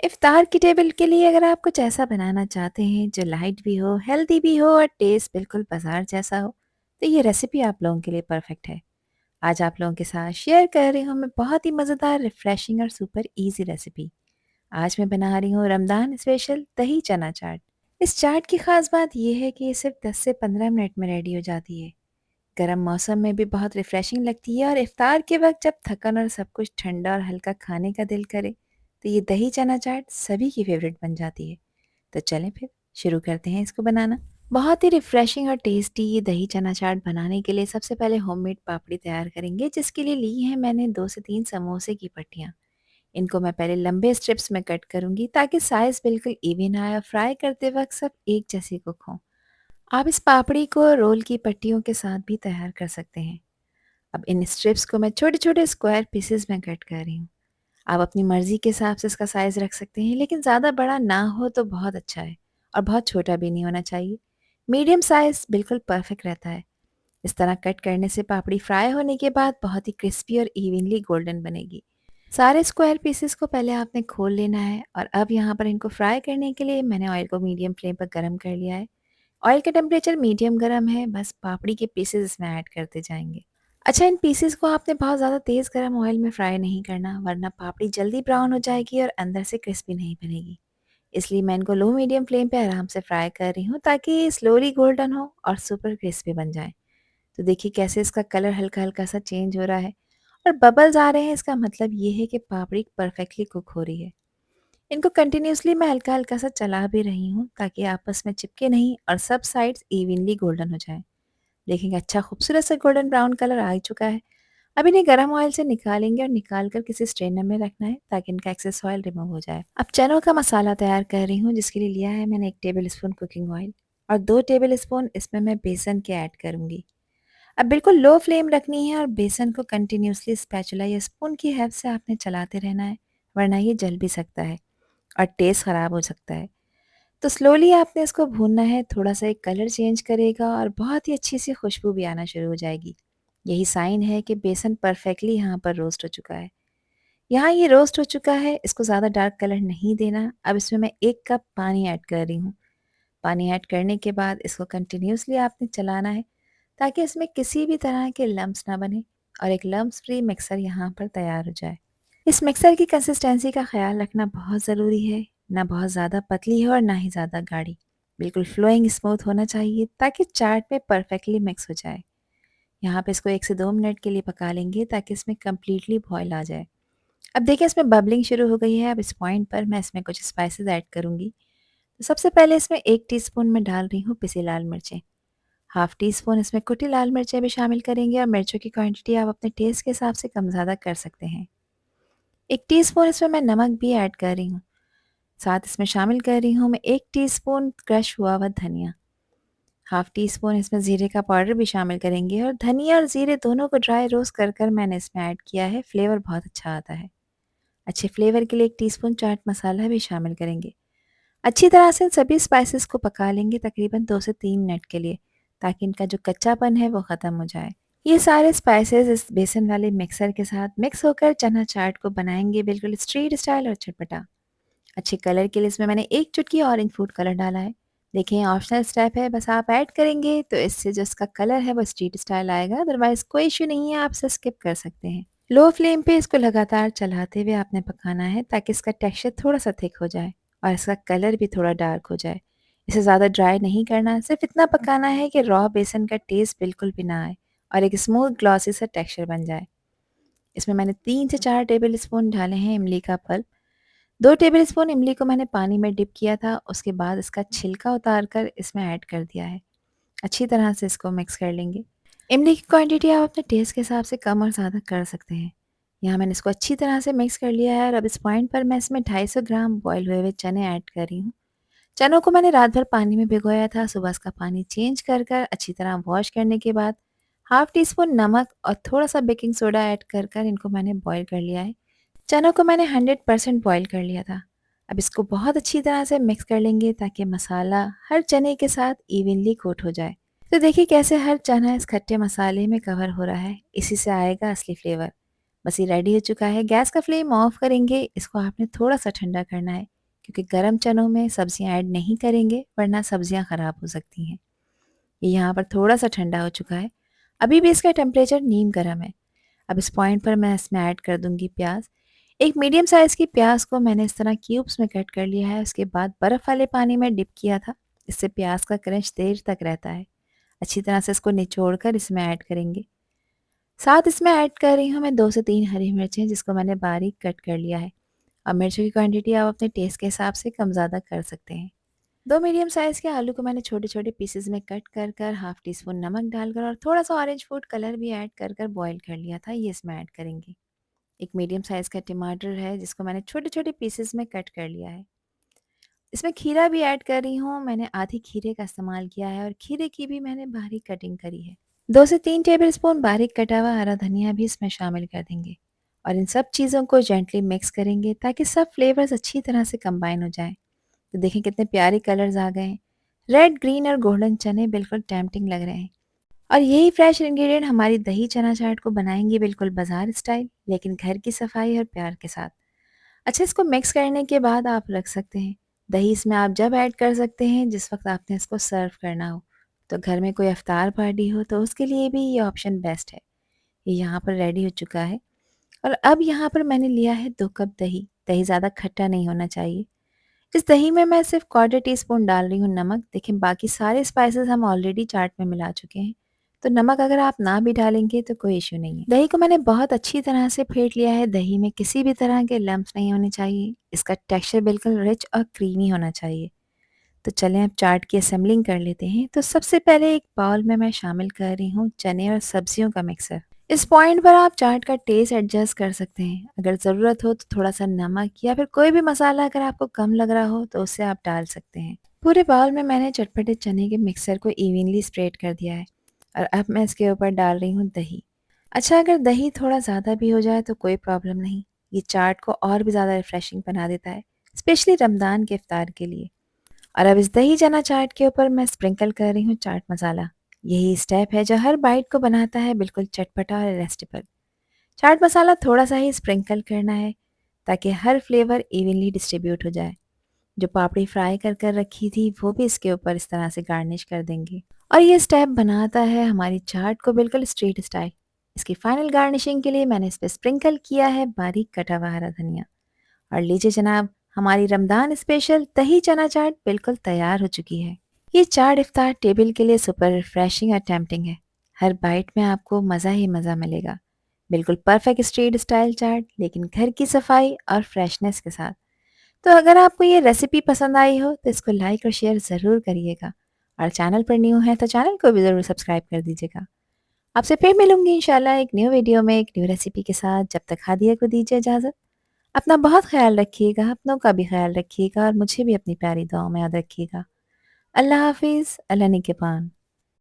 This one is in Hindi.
इफ्तार की टेबल के लिए अगर आप कुछ ऐसा बनाना चाहते हैं जो लाइट भी हो, हेल्दी भी हो और टेस्ट बिल्कुल बाजार जैसा हो, तो ये रेसिपी आप लोगों के लिए परफेक्ट है। आज आप लोगों के साथ शेयर कर रही हूँ मैं बहुत ही मज़ेदार, रिफ्रेशिंग और सुपर इजी रेसिपी। आज मैं बना रही हूँ रमज़ान स्पेशल दही चना चाट। इस चाट की ख़ास बात यह है कि ये सिर्फ 10 से 15 मिनट में रेडी हो जाती है। गर्म मौसम में भी बहुत रिफ्रेशिंग लगती है और इफ्तार के वक्त जब थकन और सब कुछ ठंडा और हल्का खाने का दिल करे, तो ये दही चना चाट सभी की फेवरेट बन जाती है। तो चलें फिर शुरू करते हैं इसको बनाना। बहुत ही रिफ्रेशिंग और टेस्टी ये दही चना चाट बनाने के लिए सबसे पहले होममेड पापड़ी तैयार करेंगे, जिसके लिए ली है मैंने 2 से 3 समोसे की पट्टियाँ। इनको मैं पहले लंबे स्ट्रिप्स में कट करूँगी ताकि साइज़ बिल्कुल इवन आए और फ्राई करते वक्त सब एक जैसे कुक हों। आप इस पापड़ी को रोल की पट्टियों के साथ भी तैयार कर सकते हैं। अब इन स्ट्रिप्स को मैं छोटे-छोटे स्क्वायर पीसेस में कट कर रही हूँ। आप अपनी मर्ज़ी के हिसाब से इसका साइज़ रख सकते हैं, लेकिन ज़्यादा बड़ा ना हो तो बहुत अच्छा है और बहुत छोटा भी नहीं होना चाहिए। मीडियम साइज़ बिल्कुल परफेक्ट रहता है। इस तरह कट करने से पापड़ी फ्राई होने के बाद बहुत ही क्रिस्पी और इवनली गोल्डन बनेगी। सारे स्क्वायर पीसेस को पहले आपने खोल लेना है और अब यहाँ पर इनको फ्राई करने के लिए मैंने ऑयल को मीडियम फ्लेम पर गरम कर लिया है। ऑयल का टेम्परेचर मीडियम गरम है, बस पापड़ी के पीसेस इसमें ऐड करते जाएंगे। अच्छा, इन पीसेस को आपने बहुत ज़्यादा तेज़ गरम ऑयल में फ्राई नहीं करना, वरना पापड़ी जल्दी ब्राउन हो जाएगी और अंदर से क्रिस्पी नहीं बनेगी। इसलिए मैं इनको लो मीडियम फ्लेम पे आराम से फ्राई कर रही हूँ ताकि ये स्लोली गोल्डन हो और सुपर क्रिस्पी बन जाए। तो देखिए कैसे इसका कलर हल्का हल्का सा चेंज हो रहा है और बबल्स आ रहे हैं, इसका मतलब ये है कि पापड़ी परफेक्टली कुक हो रही है। इनको कंटिन्यूअसली मैं हल्का-हल्का सा चला भी रही हूँ ताकि आपस में चिपके नहीं और सब साइड्स इवनली गोल्डन हो जाएँ। देखेंगे अच्छा खूबसूरत सा गोल्डन ब्राउन कलर आ ही चुका है। अब इन्हें गरम ऑयल से निकालेंगे और निकाल कर किसी स्ट्रेनर में रखना है ताकि इनका एक्सेस ऑयल रिमूव हो जाए। अब चनों का मसाला तैयार कर रही हूँ, जिसके लिए लिया है मैंने 1 टेबल स्पून कुकिंग ऑयल और 2 टेबल स्पून इसमें मैं बेसन के ऐड करूँगी। अब बिल्कुल लो फ्लेम रखनी है और बेसन को कंटिन्यूअसली स्पैचुला या स्पून की हेल्प से आपने चलाते रहना है, वरना ये जल भी सकता है और टेस्ट ख़राब हो सकता है। तो स्लोली आपने इसको भूनना है, थोड़ा-सा एक कलर चेंज करेगा और बहुत ही अच्छी-सी खुशबू भी आना शुरू हो जाएगी। यही साइन है कि बेसन परफेक्टली यहाँ पर रोस्ट हो चुका है। यहाँ ये रोस्ट हो चुका है, इसको ज़्यादा डार्क कलर नहीं देना। अब इसमें मैं 1 कप पानी ऐड कर रही हूँ। पानी ऐड करने के बाद इसको कंटिन्यूअसली आपने चलाना है ताकि इसमें किसी भी तरह के लम्प्स ना बने और एक लम्प्स फ्री मिक्सर यहाँ पर तैयार हो जाए। इस मिक्सर की कंसिस्टेंसी का ख़्याल रखना बहुत ज़रूरी है, ना बहुत ज़्यादा पतली है और ना ही ज़्यादा गाढ़ी। बिल्कुल फ्लोइंग स्मूथ होना चाहिए ताकि चाट में परफेक्टली मिक्स हो जाए। यहाँ पे इसको 1 से 2 मिनट के लिए पका लेंगे ताकि इसमें कंप्लीटली बॉयल आ जाए। अब देखिए इसमें बबलिंग शुरू हो गई है। अब इस पॉइंट पर मैं इसमें कुछ स्पाइसेस ऐड करूँगी। तो सबसे पहले इसमें 1 टीस्पून मैं डाल रही हूँ पिसी लाल मिर्चें। हाफ़ टी स्पून इसमें कुटी लाल मिर्चें भी शामिल करेंगे और मिर्चों की क्वांटिटी आप अपने टेस्ट के हिसाब से कम-ज़्यादा कर सकते हैं। 1 टीस्पून इसमें मैं नमक भी ऐड कर रही हूँ। साथ इसमें शामिल कर रही हूँ मैं 1 टीस्पून क्रश हुआ हुआ धनिया। हाफ़ टी स्पून इसमें ज़ीरे का पाउडर भी शामिल करेंगे और धनिया और ज़ीरे दोनों को ड्राई रोस्ट कर मैंने इसमें ऐड किया है, फ्लेवर बहुत अच्छा आता है। अच्छे फ्लेवर के लिए 1 टीस्पून चाट मसाला भी शामिल करेंगे। अच्छी तरह से इन सभी स्पाइसेस को पका लेंगे तकरीबन 2 से 3 मिनट के लिए, ताकि इनका जो कच्चापन है वो ख़त्म हो जाए। ये सारे स्पाइसेस इस बेसन वाले मिक्सर के साथ मिक्स होकर चना चाट को बनाएंगे बिल्कुल स्ट्रीट स्टाइल और चटपटा। अच्छे कलर के लिए इसमें मैंने 1 चुटकी ऑरेंज फूड कलर डाला है। देखिए ये ऑप्शनल स्टेप है, बस आप ऐड करेंगे तो इससे जो इसका कलर है वो स्ट्रीट स्टाइल आएगा, अदरवाइज़ कोई इश्यू नहीं है, आप इसे स्किप कर सकते हैं। लो फ्लेम पे इसको लगातार चलाते हुए आपने पकाना है ताकि इसका टेक्सचर थोड़ा-सा थिक हो जाए और इसका कलर भी थोड़ा डार्क हो जाए। इसे ज़्यादा ड्राई नहीं करना, सिर्फ़ इतना पकाना है कि रॉ बेसन का टेस्ट बिल्कुल भी ना आए और एक स्मूथ ग्लॉसी सा टेक्सचर बन जाए। इसमें मैंने 3 से 4 टेबल स्पून डाले हैं इमली का पल्प। 2 टेबल स्पून इमली को मैंने पानी में डिप किया था, उसके बाद इसका छिलका उतार कर इसमें ऐड कर दिया है। अच्छी तरह से इसको मिक्स कर लेंगे। इमली की क्वांटिटी आप अपने टेस्ट के हिसाब से कम और ज़्यादा कर सकते हैं। यहाँ मैंने इसको अच्छी तरह से मिक्स कर लिया है और अब इस पॉइंट पर मैं इसमें 250 ग्राम बॉयल हुए हुए चने ऐड कर रही हूँ। चनों को मैंने रात भर पानी में भिगोया था, सुबह इसका पानी चेंज कर अच्छी तरह वॉश करने के बाद हाफ़ टी स्पून नमक और थोड़ा-सा बेकिंग सोडा ऐड कर इनको मैंने बॉयल कर लिया है। चनों को मैंने 100% बॉयल कर लिया था। अब इसको बहुत अच्छी तरह से मिक्स कर लेंगे ताकि मसाला हर चने के साथ इवनली कोट हो जाए। तो देखिए कैसे हर चना इस खट्टे मसाले में कवर हो रहा है, इसी से आएगा असली फ्लेवर। बस ये रेडी हो चुका है, गैस का फ्लेम ऑफ करेंगे, इसको आपने थोड़ा-सा ठंडा करना है। क्योंकि गरम चनों में सब्जियां ऐड नहीं करेंगे वरना सब्जियां ख़राब हो सकती हैं। ये यहाँ पर थोड़ा-सा ठंडा हो चुका है। अभी भी इसका टेम्परेचर नीम गर्म है। अब इस पॉइंट पर मैं इसमें ऐड कर दूँगी प्याज़। एक मीडियम साइज़ की प्याज़ को मैंने इस तरह क्यूब्स में कट कर लिया है, उसके बाद बर्फ़ वाले पानी में डिप किया था। इससे प्याज़ का क्रंच देर तक रहता है। अच्छी तरह से इसको निचोड़ कर इसमें ऐड करेंगे। साथ इसमें ऐड कर रही हूँ मैं 2 से 3 हरी मिर्चें जिसको मैंने बारीक कट कर लिया है। अब मिर्चों की क्वांटिटी आप अपने टेस्ट के हिसाब से कम-ज़्यादा कर सकते हैं। 2 मीडियम साइज़ के आलू को मैंने छोटे-छोटे पीसेज़ में कट कर कर हाफ़ टी स्पून नमक डालकर और थोड़ा-सा ऑरेंज फूड कलर भी ऐड कर कर बॉयल कर लिया था, ये इसमें ऐड करेंगे। एक मीडियम साइज़ का टमाटर है जिसको मैंने छोटे-छोटे पीसेज़ में कट कर लिया है। इसमें खीरा भी ऐड कर रही हूँ, मैंने आधी खीरे का इस्तेमाल किया है और खीरे की भी मैंने बारीक कटिंग करी है। 2 से 3 टेबलस्पून बारीक कटा हुआ हरा धनिया भी इसमें शामिल कर देंगे और इन सब चीज़ों को जेंटली मिक्स करेंगे ताकि सब फ्लेवर्स अच्छी तरह से कंबाइन हो जाएँ। तो देखें कितने प्यारे कलर्स आ गए हैं। रेड, ग्रीन और गोल्डन चने बिल्कुल टेम्प्टिंग लग रहे हैं और यही फ्रेश इंग्रेडिएंट हमारी दही चना चाट को बनाएंगे बिल्कुल बाजार स्टाइल, लेकिन घर की सफाई और प्यार के साथ। अच्छा, इसको मिक्स करने के बाद आप रख सकते हैं। दही इसमें आप जब ऐड कर सकते हैं जिस वक़्त आपने इसको सर्व करना हो। तो घर में कोई इफ्तार पार्टी हो तो उसके लिए भी ये ऑप्शन बेस्ट है। ये यहाँ पर रेडी हो चुका है और अब यहाँ पर मैंने लिया है 2 कप दही। दही ज़्यादा खट्टा नहीं होना चाहिए। इस दही में मैं सिर्फ़ क्वार्टर टी-स्पून डाल रही हूँ नमक। देखिए बाकी सारे स्पाइसेस हम ऑलरेडी चाट में मिला चुके हैं। तो नमक अगर आप ना भी डालेंगे तो कोई इश्यू नहीं है। दही को मैंने बहुत अच्छी तरह से फेंट लिया है। दही में किसी भी तरह के लम्प्स नहीं होने चाहिए। इसका टेक्सचर बिल्कुल रिच और क्रीमी होना चाहिए। तो चलें अब चाट की असेंबलिंग कर लेते हैं। तो सबसे पहले एक बाउल में मैं शामिल कर रही हूँ चने और सब्जियों का मिक्सर। इस पॉइंट पर आप चाट का टेस्ट एडजस्ट कर सकते हैं। अगर ज़रूरत हो तो थोड़ा-सा नमक या फिर कोई भी मसाला अगर आपको कम लग रहा हो तो उसे आप डाल सकते हैं। पूरे बाउल में मैंने चटपटे चने के मिक्सर को इवनली स्प्रेड कर दिया है और अब मैं इसके ऊपर डाल रही हूँ दही। अच्छा, अगर दही थोड़ा ज़्यादा भी हो जाए तो कोई प्रॉब्लम नहीं। ये चाट को और भी ज़्यादा रिफ्रेशिंग बना देता है, स्पेशली रमज़ान के इफ्तार के लिए। और अब इस दही चना चाट के ऊपर मैं स्प्रिंकल कर रही हूँ चाट मसाला। यही स्टेप है जो हर बाइट को बनाता है बिल्कुल चटपटा और इरेस्टिबल। चाट मसाला थोड़ा-सा ही स्प्रिंकल करना है ताकि हर फ्लेवर इवनली डिस्ट्रीब्यूट हो जाए। जो पापड़ी फ्राई कर कर रखी थी वो भी इसके ऊपर इस तरह से गार्निश कर देंगे। और ये स्टेप बनाता है हमारी चाट को बिल्कुल स्ट्रीट स्टाइल। इसकी फाइनल गार्निशिंग के लिए मैंने इस पे स्प्रिंकल किया है बारीक कटा हुआ हरा धनिया। और लीजिए जनाब, हमारी रमज़ान स्पेशल दही चना चाट बिल्कुल तैयार हो चुकी है। ये चाट इफ्तार टेबल के लिए सुपर रिफ्रेशिंग और टेम्प्टिंग है। हर बाइट में आपको मज़ा ही मज़ा मिलेगा। बिल्कुल परफेक्ट स्ट्रीट स्टाइल चाट, लेकिन घर की सफाई और फ्रेशनेस के साथ। तो अगर आपको ये रेसिपी पसंद आई हो तो इसको लाइक और शेयर ज़रूर करिएगा और चैनल पर न्यू है तो चैनल को भी ज़रूर सब्सक्राइब कर दीजिएगा। आपसे फिर मिलूंगी इंशाल्लाह एक न्यू वीडियो में एक न्यू रेसिपी के साथ। जब तक हादिया को दीजिए इजाज़त। अपना बहुत ख्याल रखिएगा, अपनों का भी ख्याल रखिएगा और मुझे भी अपनी प्यारी दुआओं में याद रखिएगा। अल्लाह हाफ़िज़, अल्लाह निगहबान।